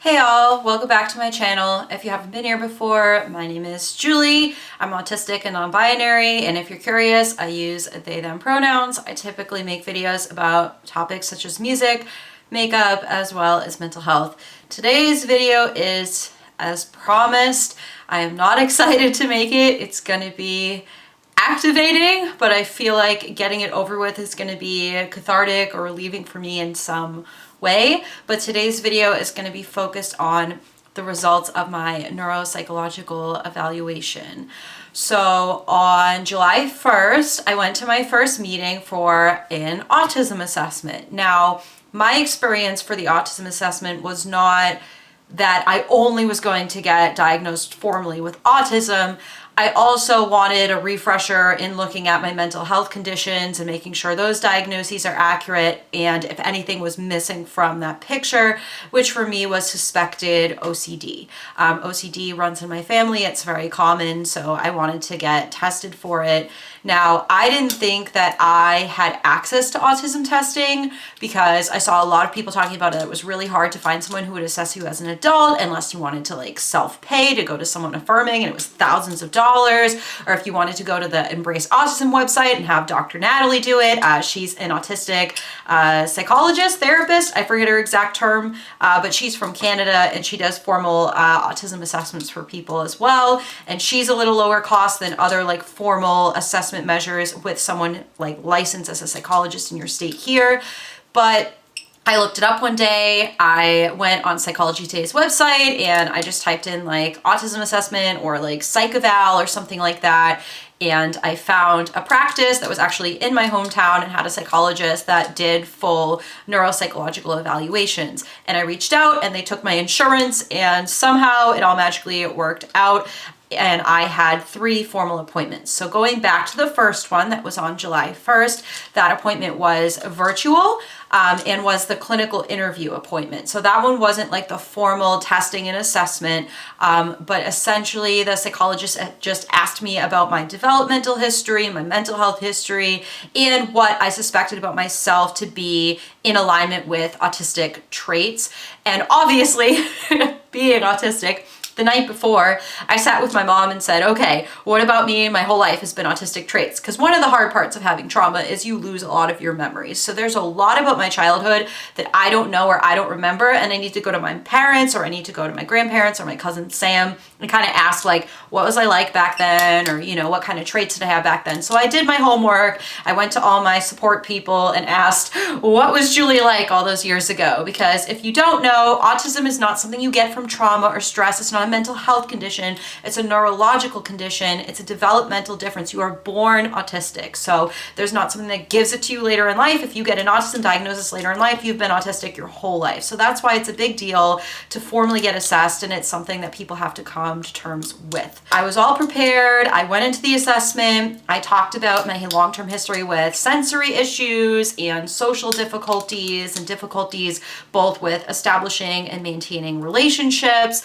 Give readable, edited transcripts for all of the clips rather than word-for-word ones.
Hey all, welcome back to my channel. If you haven't been here before, my name is Julie. I'm autistic and non-binary, and if you're curious, I use they, them pronouns. I typically make videos about topics such as music, makeup, as well as mental health. Today's video is, as promised, I am not excited to make it. It's gonna be activating, but I feel like getting it over with is gonna be cathartic or relieving for me in some way. But today's video is going to be focused on the results of my neuropsychological evaluation. So on July 1st, I went to my first meeting for an autism assessment. Now, my experience for the autism assessment was not that I only was going to get diagnosed formally with autism. I also wanted a refresher in looking at my mental health conditions and making sure those diagnoses are accurate, and if anything was missing from that picture, which for me was suspected OCD. OCD runs in my family, it's very common, so I wanted to get tested for it. Now, I didn't think that I had access to autism testing because I saw a lot of people talking about it. It was really hard to find someone who would assess you as an adult unless you wanted to like self-pay to go to someone affirming, and it was thousands of dollars, or if you wanted to go to the Embrace Autism website and have Dr. Natalie do it. She's an autistic psychologist, therapist, I forget her exact term, but she's from Canada and she does formal autism assessments for people as well. And she's a little lower cost than other like formal assessment measures with someone like licensed as a psychologist in your state here. But I looked it up one day. I went on Psychology Today's website and I just typed in like autism assessment or like psych eval or something like that. And I found a practice that was actually in my hometown and had a psychologist that did full neuropsychological evaluations. And I reached out and they took my insurance and somehow it all magically worked out. And I had 3 formal appointments. So going back to the first one that was on July 1st, that appointment was virtual and was the clinical interview appointment. So that one wasn't like the formal testing and assessment, but essentially the psychologist just asked me about my developmental history, my mental health history, and what I suspected about myself to be in alignment with autistic traits. And obviously, being autistic, the night before, I sat with my mom and said, okay, what about me? My whole life has been autistic traits. Because one of the hard parts of having trauma is you lose a lot of your memories. So there's a lot about my childhood that I don't know or I don't remember, and I need to go to my parents or I need to go to my grandparents or my cousin Sam and kind of ask like, what was I like back then? Or, you know, what kind of traits did I have back then? So I did my homework. I went to all my support people and asked, what was Julie like all those years ago? Because if you don't know, autism is not something you get from trauma or stress. It's not a mental health condition. It's a neurological condition. It's a developmental difference. You are born autistic. So there's not something that gives it to you later in life. If you get an autism diagnosis later in life, you've been autistic your whole life. So that's why it's a big deal to formally get assessed, and it's something that people have to come to terms with. I was all prepared. I went into the assessment. I talked about my long-term history with sensory issues and social difficulties and difficulties both with establishing and maintaining relationships.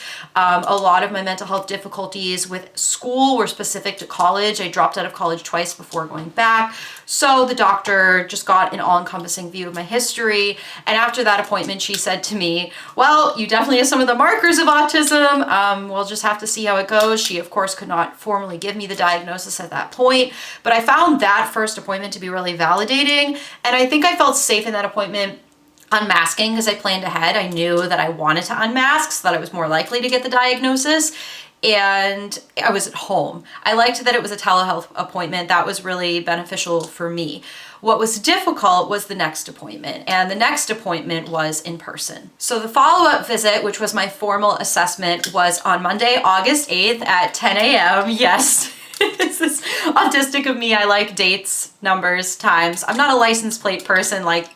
A lot of my mental health difficulties with school were specific to college. I dropped out of college twice before going back. So the doctor just got an all-encompassing view of my history. And after that appointment, she said to me, well, you definitely have some of the markers of autism. We'll just have to see how it goes. She, of course, could not formally give me the diagnosis at that point. But I found that first appointment to be really validating. And I think I felt safe in that appointment unmasking because I planned ahead. I knew that I wanted to unmask so that I was more likely to get the diagnosis. And I was at home. I liked that it was a telehealth appointment. That was really beneficial for me. What was difficult was the next appointment, and the next appointment was in person. So the follow-up visit, which was my formal assessment, was on Monday, August 8th at 10 a.m. Yes. This is autistic of me. I like dates, numbers, times. I'm not a license plate person like,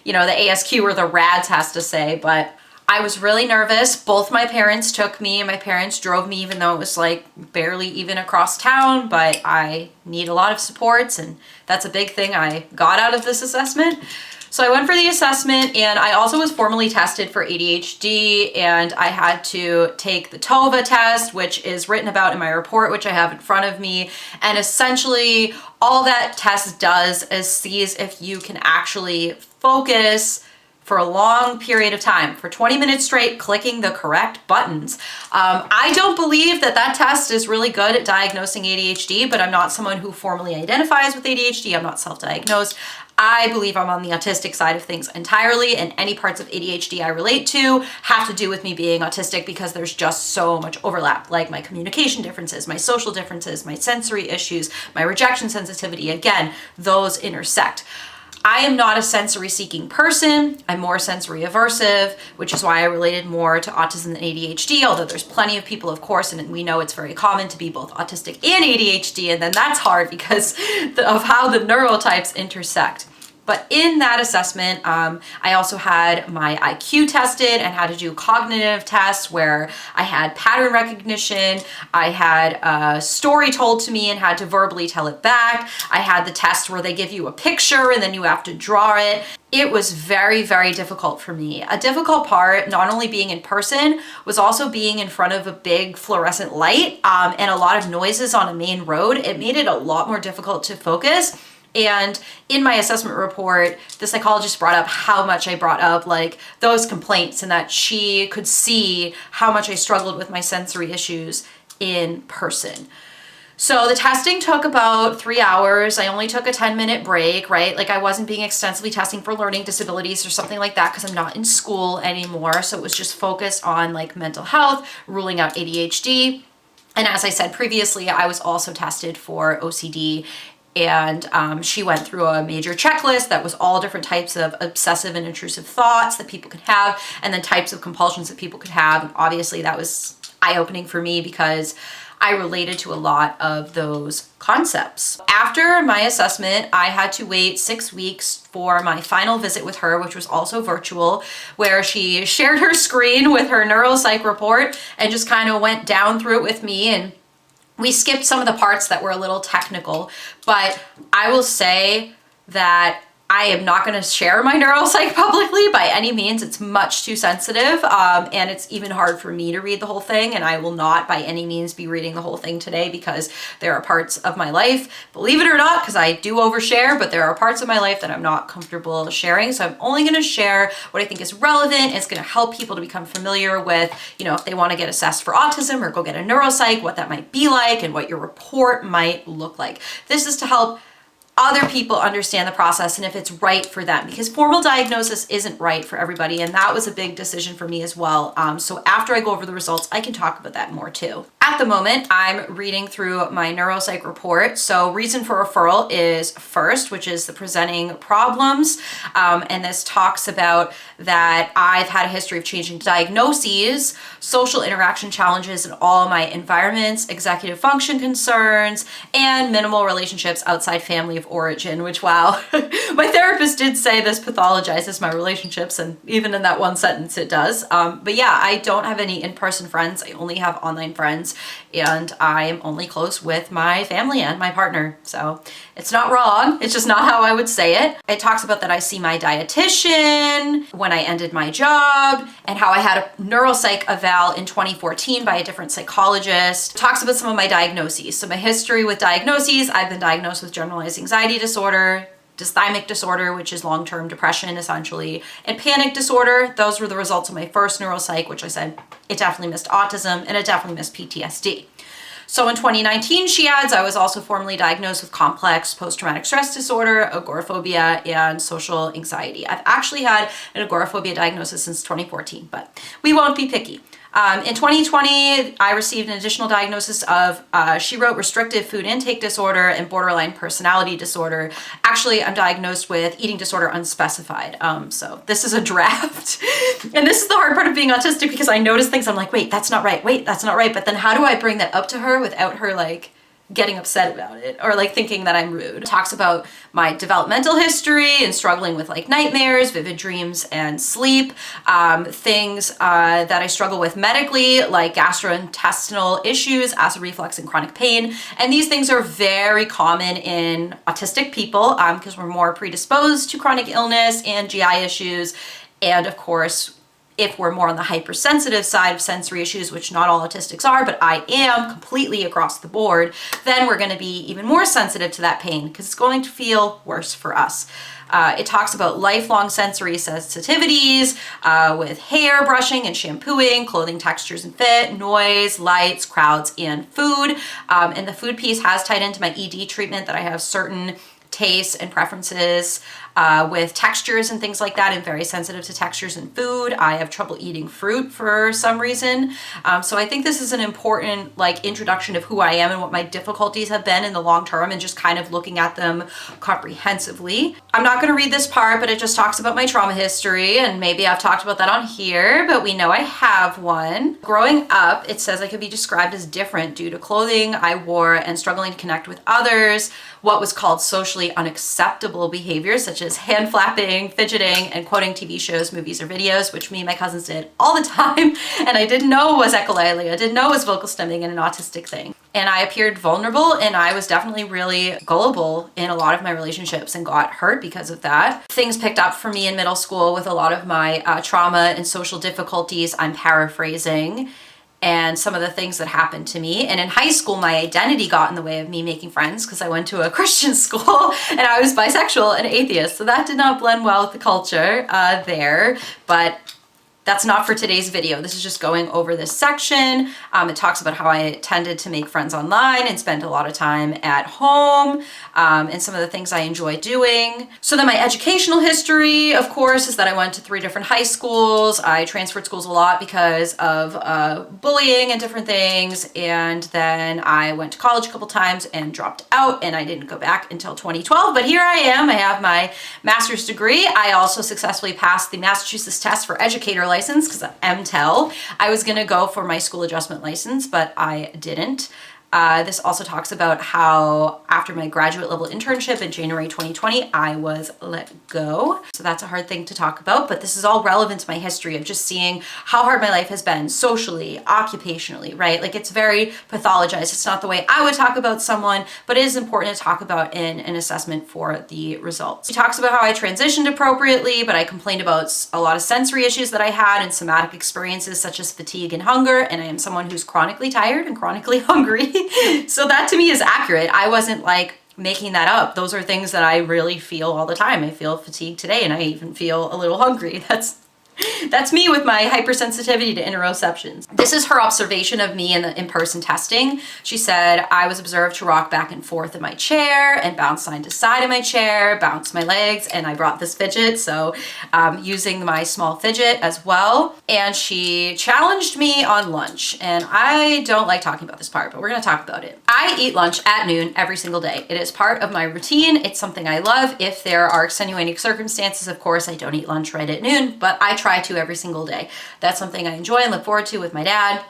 you know, the ASQ or the RADS has to say, but I was really nervous. Both my parents took me and my parents drove me, even though it was like barely even across town, but I need a lot of supports, and that's a big thing I got out of this assessment. So I went for the assessment, and I also was formally tested for ADHD, and I had to take the TOVA test, which is written about in my report, which I have in front of me. And essentially all that test does is sees if you can actually focus for a long period of time, for 20 minutes straight, clicking the correct buttons. I don't believe that that test is really good at diagnosing ADHD, but I'm not someone who formally identifies with ADHD. I'm not self-diagnosed. I believe I'm on the autistic side of things entirely, and any parts of ADHD I relate to have to do with me being autistic because there's just so much overlap, like my communication differences, my social differences, my sensory issues, my rejection sensitivity. Again, those intersect. I am not a sensory seeking person. I'm more sensory aversive, which is why I related more to autism than ADHD, although there's plenty of people, of course, and we know it's very common to be both autistic and ADHD, and then that's hard because of how the neurotypes intersect. But in that assessment, I also had my IQ tested and had to do cognitive tests where I had pattern recognition. I had a story told to me and had to verbally tell it back. I had the test where they give you a picture and then you have to draw it. It was very, very difficult for me. A difficult part, not only being in person, was also being in front of a big fluorescent light and a lot of noises on a main road. It made it a lot more difficult to focus. And in my assessment report, the psychologist brought up how much I brought up like those complaints and that she could see how much I struggled with my sensory issues in person. So the testing took about 3 hours. I only took a 10-minute break, right? Like I wasn't being extensively testing for learning disabilities or something like that because I'm not in school anymore. So it was just focused on like mental health, ruling out ADHD. And as I said previously, I was also tested for OCD. And she went through a major checklist that was all different types of obsessive and intrusive thoughts that people could have, and then types of compulsions that people could have. And obviously that was eye-opening for me because I related to a lot of those concepts. After my assessment, I had to wait 6 weeks for my final visit with her, which was also virtual, where she shared her screen with her neuropsych report and just kind of went down through it with me. And we skipped some of the parts that were a little technical, but I will say that I am not going to share my neuropsych publicly by any means. It's much too sensitive, and it's even hard for me to read the whole thing, and I will not by any means be reading the whole thing today because there are parts of my life, believe it or not, because I do overshare, but there are parts of my life that I'm not comfortable sharing. So I'm only going to share what I think is relevant. It's going to help people to become familiar with, you know, if they want to get assessed for autism or go get a neuropsych, what that might be like and what your report might look like. This is to help other people understand the process and if it's right for them, because formal diagnosis isn't right for everybody, and that was a big decision for me as well. So after I go over the results, I can talk about that more too. At the moment, I'm reading through my neuropsych report. So reason for referral is first, which is the presenting problems. And this talks about that I've had a history of changing diagnoses, social interaction challenges in all my environments, executive function concerns, and minimal relationships outside family of origin, which, wow, my therapist did say this pathologizes my relationships, and even in that one sentence it does. But yeah, I don't have any in-person friends. I only have online friends, and I'm only close with my family and my partner. So it's not wrong. It's just not how I would say it. It talks about that I see my dietitian when I ended my job, and how I had a neuropsych eval in 2014 by a different psychologist. It talks about some of my diagnoses. So my history with diagnoses, I've been diagnosed with generalized anxiety disorder, dysthymic disorder, which is long-term depression essentially, and panic disorder. Those were the results of my first neuropsych, which I said it definitely missed autism and it definitely missed PTSD. So in 2019, she adds, I was also formally diagnosed with complex post-traumatic stress disorder, agoraphobia, and social anxiety. I've actually had an agoraphobia diagnosis since 2014, but we won't be picky. In 2020, I received an additional diagnosis of, she wrote restrictive food intake disorder and borderline personality disorder. Actually, I'm diagnosed with eating disorder unspecified. So this is a draft. And this is the hard part of being autistic, because I notice things, I'm like, wait, that's not right. Wait, that's not right. But then how do I bring that up to her without her like getting upset about it or like thinking that I'm rude? It talks about my developmental history and struggling with like nightmares, vivid dreams, and sleep. Things that I struggle with medically, like gastrointestinal issues, acid reflux, and chronic pain. And these things are very common in autistic people because we're more predisposed to chronic illness and GI issues. And of course, if we're more on the hypersensitive side of sensory issues, which not all autistics are, but I am completely across the board, then we're going to be even more sensitive to that pain because it's going to feel worse for us. It talks about lifelong sensory sensitivities with hair brushing and shampooing, clothing textures and fit, noise, lights, crowds, and food. And the food piece has tied into my ED treatment that I have certain tastes and preferences with textures and things like that. I'm very sensitive to textures in food. I have trouble eating fruit for some reason. So I think this is an important like introduction of who I am and what my difficulties have been in the long term and just kind of looking at them comprehensively. I'm not going to read this part, but it just talks about my trauma history, and maybe I've talked about that on here, but we know I have one. Growing up, it says I could be described as different due to clothing I wore and struggling to connect with others, what was called socially unacceptable behaviors such as hand flapping, fidgeting, and quoting TV shows, movies, or videos, which me and my cousins did all the time, and I didn't know was echolalia, I didn't know was vocal stemming and an autistic thing. And I appeared vulnerable, and I was definitely really gullible in a lot of my relationships and got hurt because of that. Things picked up for me in middle school with a lot of my trauma and social difficulties. I'm paraphrasing. And some of the things that happened to me. And in high school, my identity got in the way of me making friends because I went to a Christian school and I was bisexual and atheist. So that did not blend well with the culture there. But that's not for today's video. This is just going over this section. It talks about how I tended to make friends online and spend a lot of time at home and some of the things I enjoy doing. So then my educational history, of course, is that I went to 3 different high schools. I transferred schools a lot because of bullying and different things. And then I went to college a couple times and dropped out, and I didn't go back until 2012. But here I am. I have my master's degree. I also successfully passed the Massachusetts test for educator license because I'm MTEL. I was going to go for my school adjustment license, but I didn't. This also talks about how after my graduate level internship in January 2020, I was let go. So that's a hard thing to talk about, but this is all relevant to my history of just seeing how hard my life has been socially, occupationally, right? Like it's very pathologized. It's not the way I would talk about someone, but it is important to talk about in an assessment for the results. He talks about how I transitioned appropriately, but I complained about a lot of sensory issues that I had and somatic experiences such as fatigue and hunger, and I am someone who's chronically tired and chronically hungry. So that to me is accurate. I wasn't like making that up. Those are things that I really feel all the time. I feel fatigued today and I even feel a little hungry. That's me with my hypersensitivity to interoceptions. This is her observation of me in the in-person testing. She said, I was observed to rock back and forth in my chair and bounce side to side in my chair, bounce my legs, and I brought this fidget, so using my small fidget as well. And she challenged me on lunch, and I don't like talking about this part, but we're gonna talk about it. I eat lunch at noon every single day. It is part of my routine. It's something I love. If there are extenuating circumstances, of course, I don't eat lunch right at noon, but I try to every single day. That's something I enjoy and look forward to with my dad.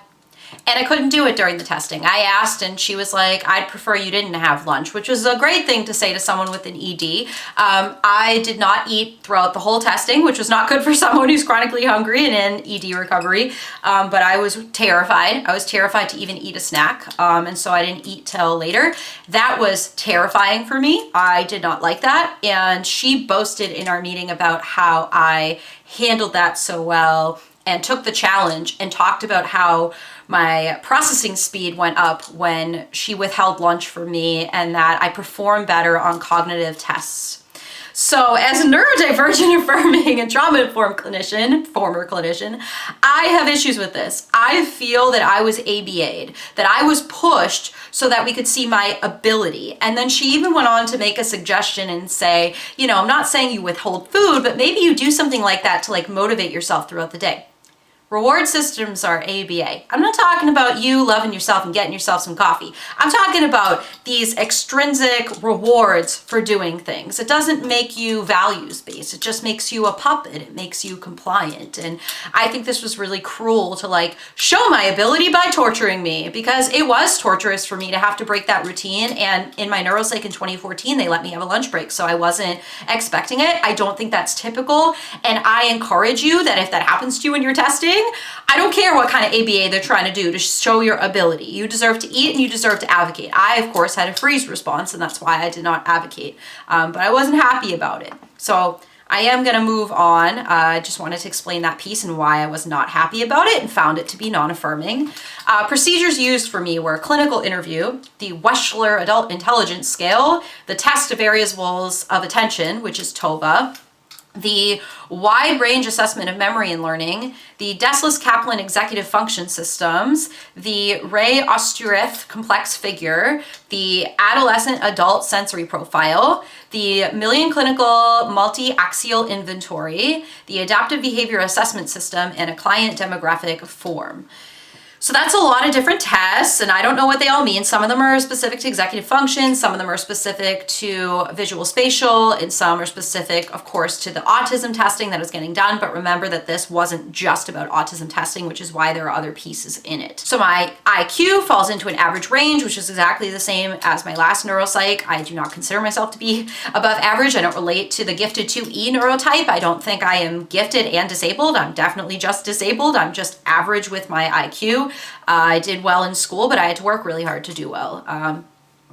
And I couldn't do it during the testing. I asked and she was like, I'd prefer you didn't have lunch, which was a great thing to say to someone with an ED. I did not eat throughout the whole testing, which was not good for someone who's chronically hungry and in ED recovery. But I was terrified. I was terrified to even eat a snack. And so I didn't eat till later. That was terrifying for me. I did not like that. And she boasted in our meeting about how I handled that so well and took the challenge and talked about how my processing speed went up when she withheld lunch for me and that I performed better on cognitive tests. So as a neurodivergent affirming and trauma-informed clinician, former clinician, I have issues with this. I feel that I was ABA'd, that I was pushed so that we could see my ability. And then she even went on to make a suggestion and say, you know, I'm not saying you withhold food, but maybe you do something like that to like motivate yourself throughout the day. Reward systems are ABA. I'm not talking about you loving yourself and getting yourself some coffee. I'm talking about these extrinsic rewards for doing things. It doesn't make you values-based. It just makes you a puppet. It makes you compliant. And I think this was really cruel to like show my ability by torturing me, because it was torturous for me to have to break that routine. And in my neuropsych in 2014, they let me have a lunch break. So I wasn't expecting it. I don't think that's typical. And I encourage you that if that happens to you when you're testing, I don't care what kind of ABA they're trying to do to show your ability. You deserve to eat and you deserve to advocate. I, of course, had a freeze response, and that's why I did not advocate. But I wasn't happy about it. So I am going to move on. I just wanted to explain that piece and why I was not happy about it and found it to be non-affirming. Procedures used for me were a clinical interview, the Wechsler Adult Intelligence Scale, the Test of Variables of Attention, which is TOVA, the Wide Range Assessment of Memory and Learning, the Deslis-Kaplan Executive Function Systems, the Ray-Osterith Complex Figure, the Adolescent Adult Sensory Profile, the Million Clinical Multi-Axial Inventory, the Adaptive Behavior Assessment System, and a Client Demographic Form. So that's a lot of different tests, and I don't know what they all mean. Some of them are specific to executive function, some of them are specific to visual spatial, and some are specific, of course, to the autism testing that is getting done. But remember that this wasn't just about autism testing, which is why there are other pieces in it. So my IQ falls into an average range, which is exactly the same as my last neuropsych. I do not consider myself to be above average. I don't relate to the gifted 2E neurotype. I don't think I am gifted and disabled. I'm definitely just disabled. I'm just average with my IQ. I did well in school, but I had to work really hard to do well.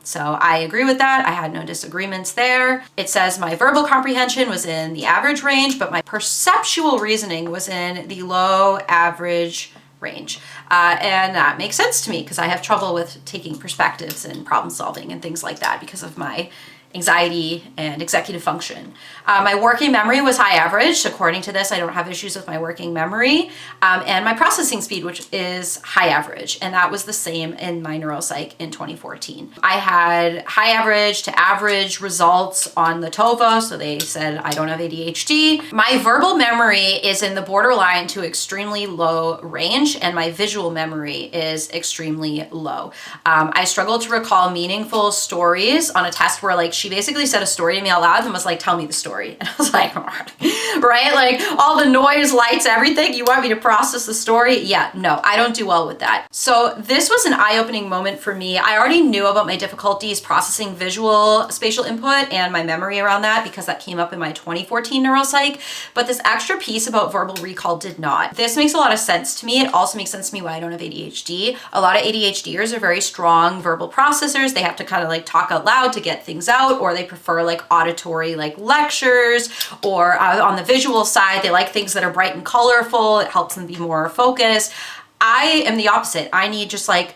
So I agree with that. I had no disagreements there. It says my verbal comprehension was in the average range, but my perceptual reasoning was in the low average range. And that makes sense to me because I have trouble with taking perspectives and problem solving and things like that because of my anxiety and executive function. My working memory was high average. According to this, I don't have issues with my working memory. And my processing speed, which is high average. And that was the same in my neuropsych in 2014. I had high average to average results on the TOVA. So they said I don't have ADHD. My verbal memory is in the borderline to extremely low range. And my visual memory is extremely low. I struggle to recall meaningful stories on a test where like she basically said a story to me out loud and was like, tell me the story. And I was like, right? Like all the noise, lights, everything. You want me to process the story? Yeah, no, I don't do well with that. So this was an eye-opening moment for me. I already knew about my difficulties processing visual spatial input and my memory around that because that came up in my 2014 neuropsych. But this extra piece about verbal recall did not. This makes a lot of sense to me. It also makes sense to me why I don't have ADHD. A lot of ADHDers are very strong verbal processors. They have to kind of like talk out loud to get things out, or they prefer like auditory like lectures, or on the visual side, they like things that are bright and colorful. It helps them be more focused. I am the opposite. I need just like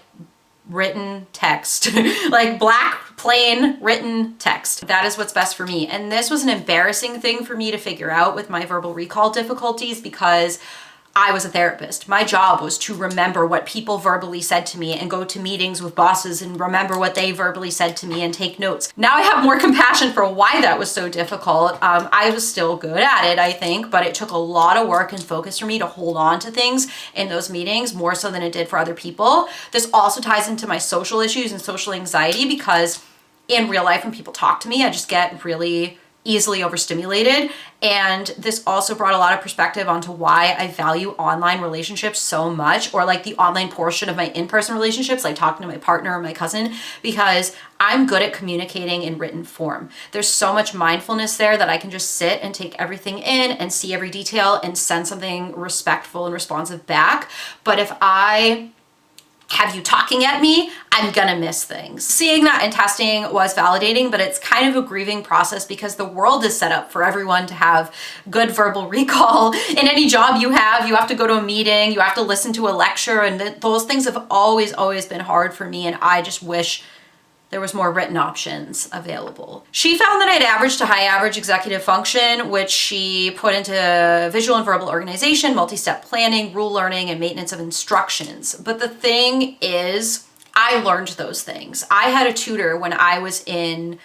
written text, like black, plain written text. That is what's best for me. And this was an embarrassing thing for me to figure out with my verbal recall difficulties because I was a therapist. My job was to remember what people verbally said to me and go to meetings with bosses and remember what they verbally said to me and take notes. Now I have more compassion for why that was so difficult. I was still good at it, I think, but it took a lot of work and focus for me to hold on to things in those meetings more so than it did for other people. This also ties into my social issues and social anxiety because in real life when people talk to me, I just get really easily overstimulated. And this also brought a lot of perspective onto why I value online relationships so much, or like the online portion of my in-person relationships, like talking to my partner or my cousin, because I'm good at communicating in written form. There's so much mindfulness there that I can just sit and take everything in and see every detail and send something respectful and responsive back. But if I have you talking at me, I'm gonna miss things. Seeing that in testing was validating, but it's kind of a grieving process because the world is set up for everyone to have good verbal recall. In any job you have to go to a meeting, you have to listen to a lecture, and those things have always been hard for me, and I just wish there was more written options available. She found that I'd average to high average executive function, which she put into visual and verbal organization, multi-step planning, rule learning, and maintenance of instructions. But the thing is, I learned those things. I had a tutor when I was in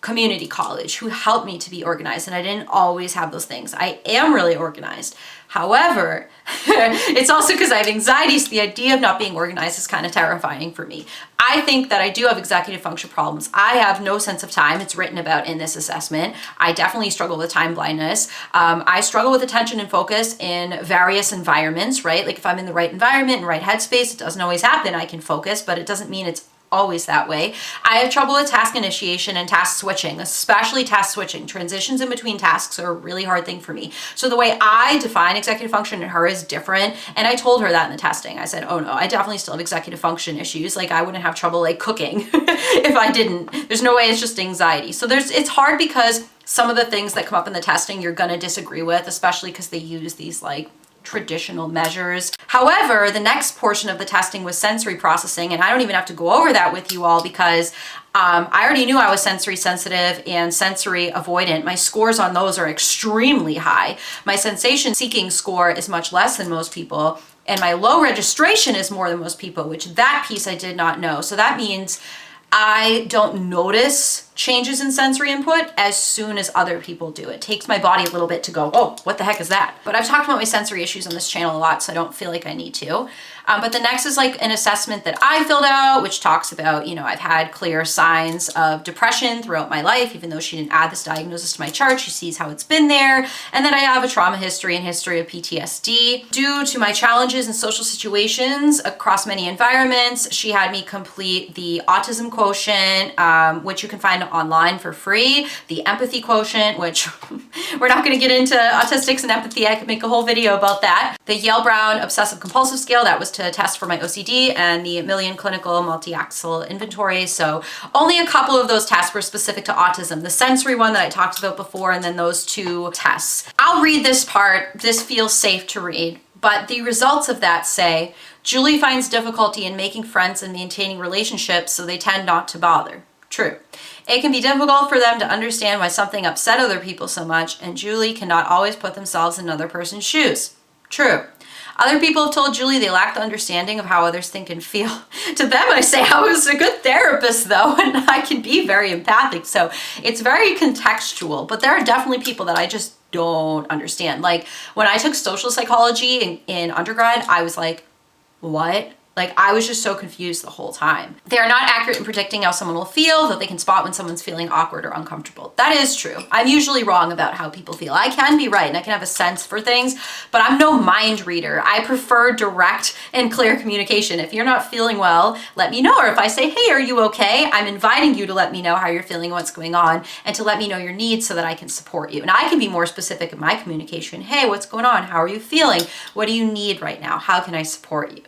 community college who helped me to be organized, and I didn't always have those things. I am really organized. However, it's also because I have anxiety, so the idea of not being organized is kind of terrifying for me. I think that I do have executive function problems. I have no sense of time. It's written about in this assessment. I definitely struggle with time blindness. I struggle with attention and focus in various environments, right? Like if I'm in the right environment and right headspace, it doesn't always happen. I can focus, but it doesn't mean it's always that way. I have trouble with task initiation and task switching, especially task switching. Transitions in between tasks are a really hard thing for me. So the way I define executive function in her is different. And I told her that in the testing. I said, oh no, I definitely still have executive function issues. Like I wouldn't have trouble like cooking if I didn't. There's no way, it's just anxiety. So it's hard because some of the things that come up in the testing you're going to disagree with, especially because they use these like traditional measures. However, the next portion of the testing was sensory processing, and I don't even have to go over that with you all because I already knew I was sensory sensitive and sensory avoidant. My scores on those are extremely high. My sensation seeking score is much less than most people, and my low registration is more than most people, which that piece I did not know. So that means I don't notice changes in sensory input as soon as other people do. It takes my body a little bit to go, oh, what the heck is that? But I've talked about my sensory issues on this channel a lot, so I don't feel like I need to. But the next is like an assessment that I filled out, which talks about, you know, I've had clear signs of depression throughout my life, even though she didn't add this diagnosis to my chart. She sees how it's been there. And then I have a trauma history and history of PTSD. Due to my challenges in social situations across many environments, she had me complete the autism quotient, which you can find online for free, the empathy quotient, which we're not going to get into autistics and empathy. I could make a whole video about that. The Yale-Brown obsessive compulsive scale, that was to test for my OCD, and the Million Clinical Multi-Axis Inventory. So only a couple of those tests were specific to autism. The sensory one that I talked about before, and then those two tests. I'll read this part. This feels safe to read. But the results of that say, Julie finds difficulty in making friends and maintaining relationships, so they tend not to bother. True. It can be difficult for them to understand why something upset other people so much, and Julie cannot always put themselves in another person's shoes. True. Other people have told Julie they lack the understanding of how others think and feel. To them, I say I was a good therapist though, and I can be very empathic. So it's very contextual, but there are definitely people that I just don't understand. Like when I took social psychology in undergrad, I was like, what? Like I was just so confused the whole time. They are not accurate in predicting how someone will feel, though they can spot when someone's feeling awkward or uncomfortable. That is true. I'm usually wrong about how people feel. I can be right and I can have a sense for things, but I'm no mind reader. I prefer direct and clear communication. If you're not feeling well, let me know. Or if I say, hey, are you okay? I'm inviting you to let me know how you're feeling, what's going on, and to let me know your needs so that I can support you. And I can be more specific in my communication. Hey, what's going on? How are you feeling? What do you need right now? How can I support you?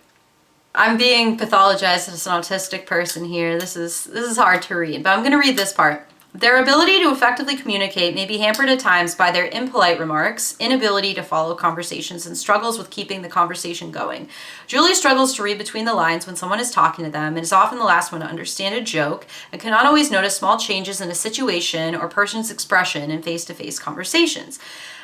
I'm being pathologized as an autistic person here. This is hard to read, but I'm going to read this part. Their ability to effectively communicate may be hampered at times by their impolite remarks, inability to follow conversations, and struggles with keeping the conversation going. Julie struggles to read between the lines when someone is talking to them and is often the last one to understand a joke and cannot always notice small changes in a situation or person's expression in face-to-face conversations.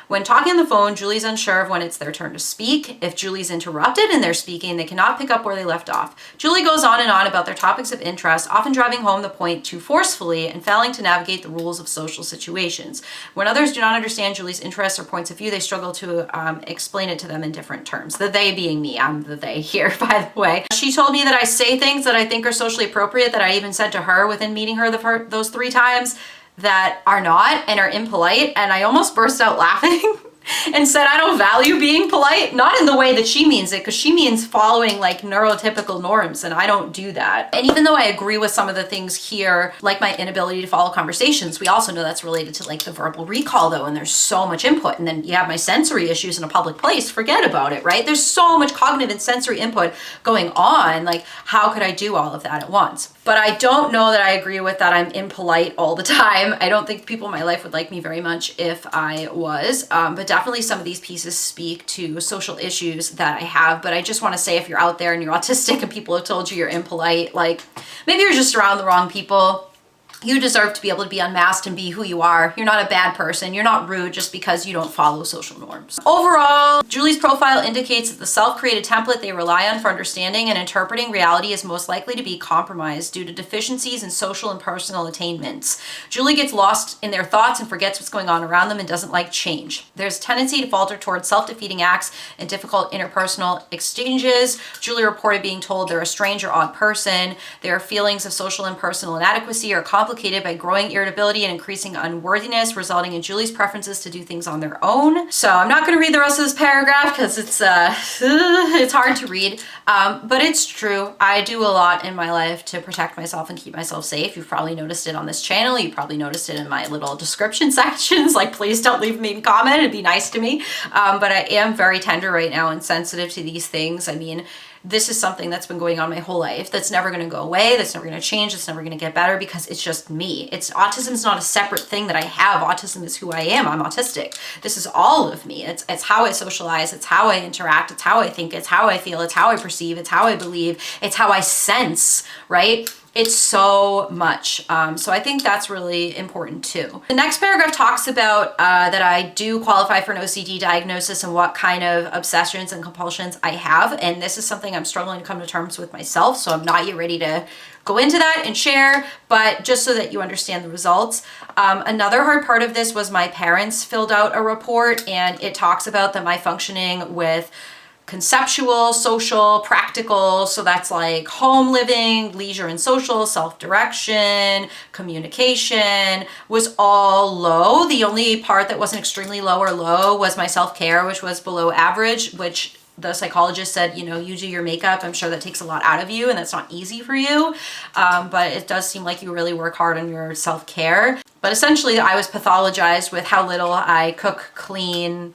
When talking on the phone, Julie's unsure of when it's their turn to speak. If Julie's interrupted in their speaking, they cannot pick up where they left off. Julie goes on and on about their topics of interest, often driving home the point too forcefully and failing to navigate the rules of social situations. When others do not understand Julie's interests or points of view, they struggle to explain it to them in different terms. The they being me. I'm the they here, by the way. She told me that I say things that I think are socially appropriate, that I even said to her within meeting her those 3 times, that are not and are impolite, and I almost burst out laughing and said I don't value being polite, not in the way that she means it, because she means following like neurotypical norms, and I don't do that. And even though I agree with some of the things here, like my inability to follow conversations, we also know that's related to like the verbal recall though, and there's so much input. And then you have my sensory issues in a public place, forget about it, right? There's so much cognitive and sensory input going on. Like, how could I do all of that at once? But I don't know that I agree with that I'm impolite all the time. I don't think people in my life would like me very much if I was, but definitely some of these pieces speak to social issues that I have. But I just want to say, if you're out there and you're autistic and people have told you you're impolite, like maybe you're just around the wrong people. You deserve to be able to be unmasked and be who you are. You're not a bad person. You're not rude just because you don't follow social norms. Overall, Julie's profile indicates that the self-created template they rely on for understanding and interpreting reality is most likely to be compromised due to deficiencies in social and personal attainments. Julie gets lost in their thoughts and forgets what's going on around them and doesn't like change. There's a tendency to falter towards self-defeating acts and difficult interpersonal exchanges. Julie reported being told they're a strange or odd person. Their feelings of social and personal inadequacy are complicated by growing irritability and increasing unworthiness, resulting in Julie's preferences to do things on their own. So I'm not going to read the rest of this paragraph because it's hard to read, but it's true. I do a lot in my life to protect myself and keep myself safe. You've probably noticed it on this channel. You probably noticed it in my little description sections. Like, please don't leave me a comment and be nice to me. But I am very tender right now and sensitive to these things. I mean, this is something that's been going on my whole life. That's never going to go away. That's never going to change. It's never going to get better because it's just me. Autism is not a separate thing that I have. Autism is who I am. I'm autistic. This is all of me. It's how I socialize. It's how I interact. It's how I think. It's how I feel. It's how I perceive. It's how I believe. It's how I sense, right? It's so much. So I think that's really important too. The next paragraph talks about that I do qualify for an OCD diagnosis and what kind of obsessions and compulsions I have. And this is something I'm struggling to come to terms with myself. So I'm not yet ready to go into that and share, but just so that you understand the results. Another hard part of this was my parents filled out a report, and it talks about that my functioning with conceptual, social, practical, so that's like home living, leisure and social, self-direction, communication, was all low. The only part that wasn't extremely low or low was my self-care, which was below average, which the psychologist said, you do your makeup. I'm sure that takes a lot out of you and that's not easy for you. But it does seem like you really work hard on your self-care. But essentially I was pathologized with how little I cook, clean,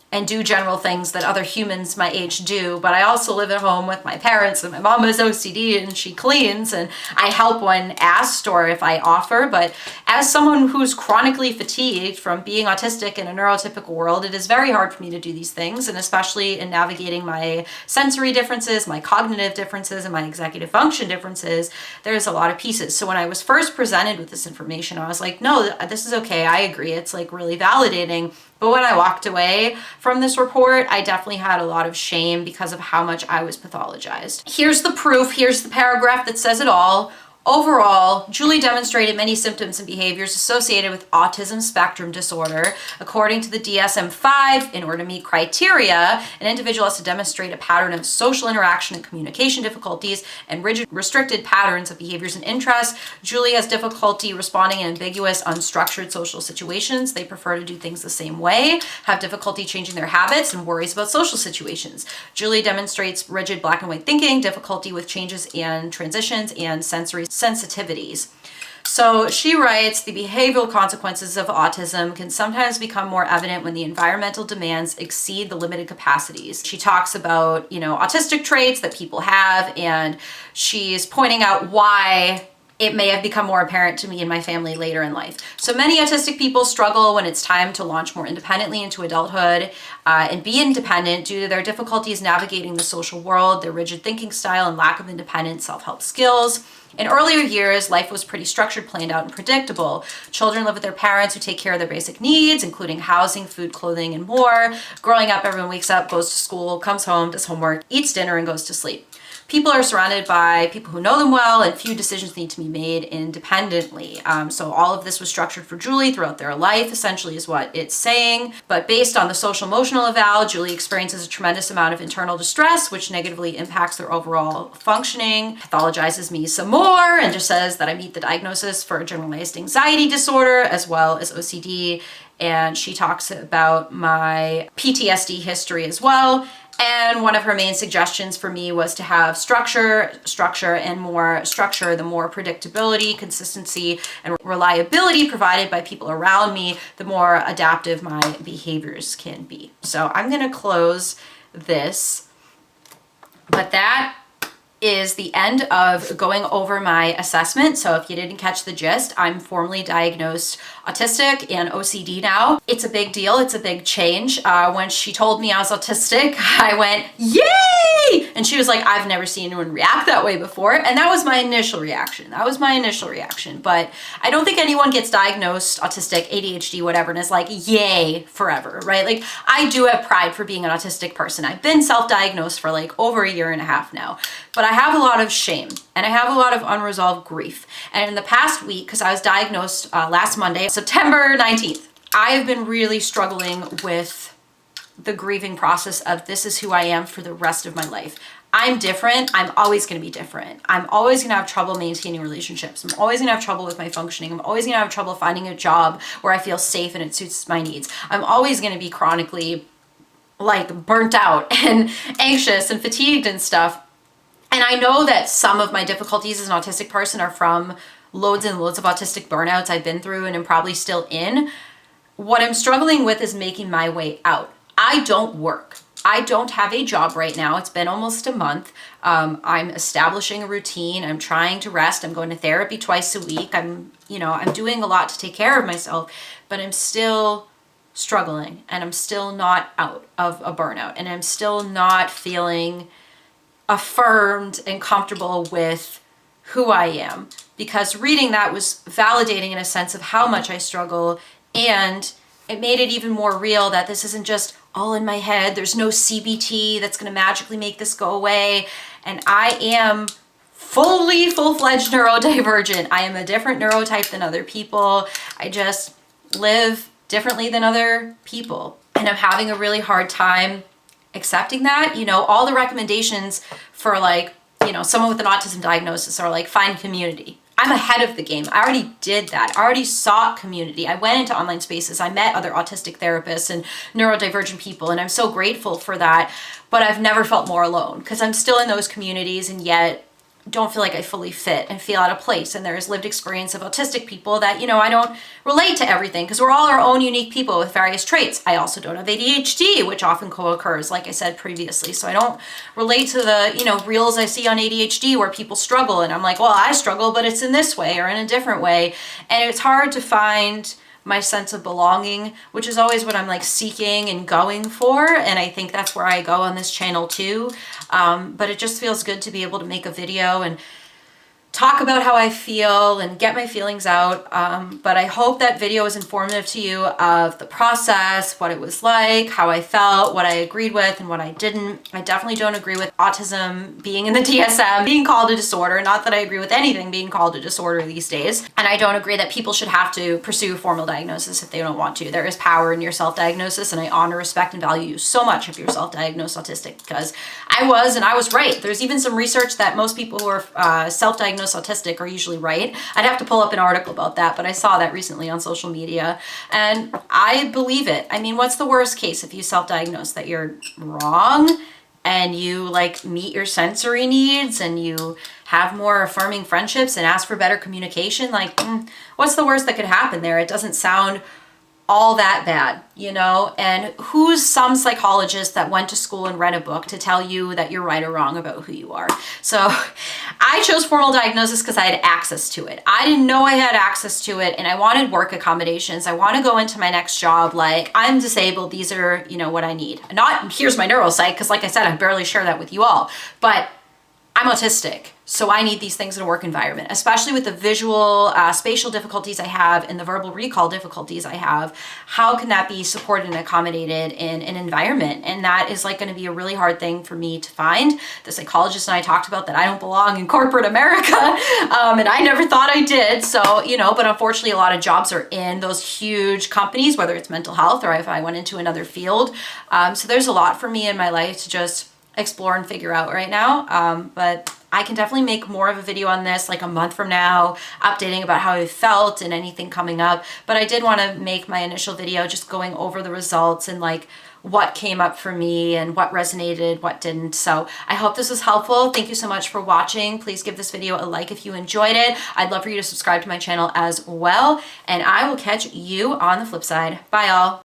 and do general things that other humans my age do. But I also live at home with my parents, and my mom has OCD and she cleans, and I help when asked or if I offer. But as someone who's chronically fatigued from being autistic in a neurotypical world, it is very hard for me to do these things, and especially in navigating my sensory differences, my cognitive differences, and my executive function differences, there's a lot of pieces. So when I was first presented with this information, I was like, no, this is okay, I agree, it's like really validating. But when I walked away from this report, I definitely had a lot of shame because of how much I was pathologized. Here's the proof. Here's the paragraph that says it all. Overall, Julie demonstrated many symptoms and behaviors associated with autism spectrum disorder. According to the DSM-5, in order to meet criteria, an individual has to demonstrate a pattern of social interaction and communication difficulties and rigid, restricted patterns of behaviors and interests. Julie has difficulty responding in ambiguous, unstructured social situations. They prefer to do things the same way, have difficulty changing their habits, and worries about social situations. Julie demonstrates rigid black and white thinking, difficulty with changes and transitions, and sensory sensitivities. So she writes, the behavioral consequences of autism can sometimes become more evident when the environmental demands exceed the limited capacities. She talks about, autistic traits that people have, and she's pointing out why it may have become more apparent to me and my family later in life. So many autistic people struggle when it's time to launch more independently into adulthood and be independent due to their difficulties navigating the social world, their rigid thinking style, and lack of independent self-help skills. In earlier years, life was pretty structured, planned out, and predictable. Children live with their parents who take care of their basic needs, including housing, food, clothing, and more. Growing up, everyone wakes up, goes to school, comes home, does homework, eats dinner, and goes to sleep. People are surrounded by people who know them well, and few decisions need to be made independently. So all of this was structured for Julie throughout their life, essentially is what it's saying. But based on the social emotional eval, Julie experiences a tremendous amount of internal distress, which negatively impacts their overall functioning, pathologizes me some more, and just says that I meet the diagnosis for a generalized anxiety disorder as well as OCD. And she talks about my PTSD history as well. And one of her main suggestions for me was to have structure, and more structure, the more predictability, consistency, and reliability provided by people around me, the more adaptive my behaviors can be. So I'm going to close this, but that is the end of going over my assessment. So if you didn't catch the gist, I'm formally diagnosed autistic and OCD now. It's a big deal. It's a big change. When she told me I was autistic, I went, yay! And she was like, I've never seen anyone react that way before. And that was my initial reaction. But I don't think anyone gets diagnosed autistic, ADHD, whatever, and is like, yay, forever, right? Like, I do have pride for being an autistic person. I've been self-diagnosed for like over a year and a half now. But I have a lot of shame and I have a lot of unresolved grief. And in the past week, because I was diagnosed last Monday, September 19th, I've been really struggling with the grieving process of this is who I am for the rest of my life. I'm different. I'm always going to be different. I'm always going to have trouble maintaining relationships. I'm always going to have trouble with my functioning. I'm always going to have trouble finding a job where I feel safe and it suits my needs. I'm always going to be chronically like burnt out and anxious and fatigued and stuff. And I know that some of my difficulties as an autistic person are from loads and loads of autistic burnouts I've been through and am probably still in. What I'm struggling with is making my way out. I don't work. I don't have a job right now. It's been almost a month. I'm establishing a routine. I'm trying to rest. I'm going to therapy twice a week. I'm doing a lot to take care of myself, but I'm still struggling, and I'm still not out of a burnout, and I'm still not feeling affirmed and comfortable with who I am, because reading that was validating in a sense of how much I struggle, and it made it even more real that this isn't just all in my head. There's no CBT that's going to magically make this go away, and I am full-fledged neurodivergent. I am a different neurotype than other people. I just live differently than other people, and I'm having a really hard time accepting that. All the recommendations for like, someone with an autism diagnosis are like, find community. I'm ahead of the game. I already did that. I already sought community. I went into online spaces. I met other autistic therapists and neurodivergent people, and I'm so grateful for that. But I've never felt more alone, because I'm still in those communities and yet don't feel like I fully fit and feel out of place. And there's lived experience of autistic people that, I don't relate to everything, because we're all our own unique people with various traits. I also don't have ADHD, which often co-occurs, like I said previously. So I don't relate to the, reels I see on ADHD where people struggle. And I'm like, well, I struggle, but it's in this way or in a different way. And it's hard to find my sense of belonging, which is always what I'm like seeking and going for. And I think that's where I go on this channel too. But it just feels good to be able to make a video and talk about how I feel and get my feelings out. But I hope that video is informative to you of the process, what it was like, how I felt, what I agreed with and what I didn't. I definitely don't agree with autism being in the DSM, being called a disorder. Not that I agree with anything being called a disorder these days. And I don't agree that people should have to pursue formal diagnosis if they don't want to. There is power in your self-diagnosis, and I honor, respect, and value you so much if you're self-diagnosed autistic, because I was right. There's even some research that most people who are self-diagnosed autistic are usually right. I'd have to pull up an article about that, but I saw that recently on social media, and I believe it. I mean, what's the worst case if you self-diagnose? That you're wrong and you like meet your sensory needs and you have more affirming friendships and ask for better communication? Like, what's the worst that could happen there? It doesn't sound all that bad, and who's some psychologist that went to school and read a book to tell you that you're right or wrong about who you are? So I chose formal diagnosis because I had access to it. I didn't know I had access to it, and I wanted work accommodations. I want to go into my next job like, I'm disabled, these are, what I need. Not, here's my neuropsych, because like I said, I barely share that with you all, but I'm autistic, so I need these things in a work environment, especially with the visual, spatial difficulties I have and the verbal recall difficulties I have. How can that be supported and accommodated in an environment? And that is like going to be a really hard thing for me to find. The psychologist and I talked about that I don't belong in corporate America, and I never thought I did. So, but unfortunately a lot of jobs are in those huge companies, whether it's mental health or if I went into another field. So there's a lot for me in my life to just explore and figure out right now. But I can definitely make more of a video on this like a month from now, updating about how I felt and anything coming up. But I did want to make my initial video just going over the results and like what came up for me and what resonated, what didn't. So I hope this was helpful. Thank you so much for watching. Please give this video a like if you enjoyed it. I'd love for you to subscribe to my channel as well. And I will catch you on the flip side. Bye all.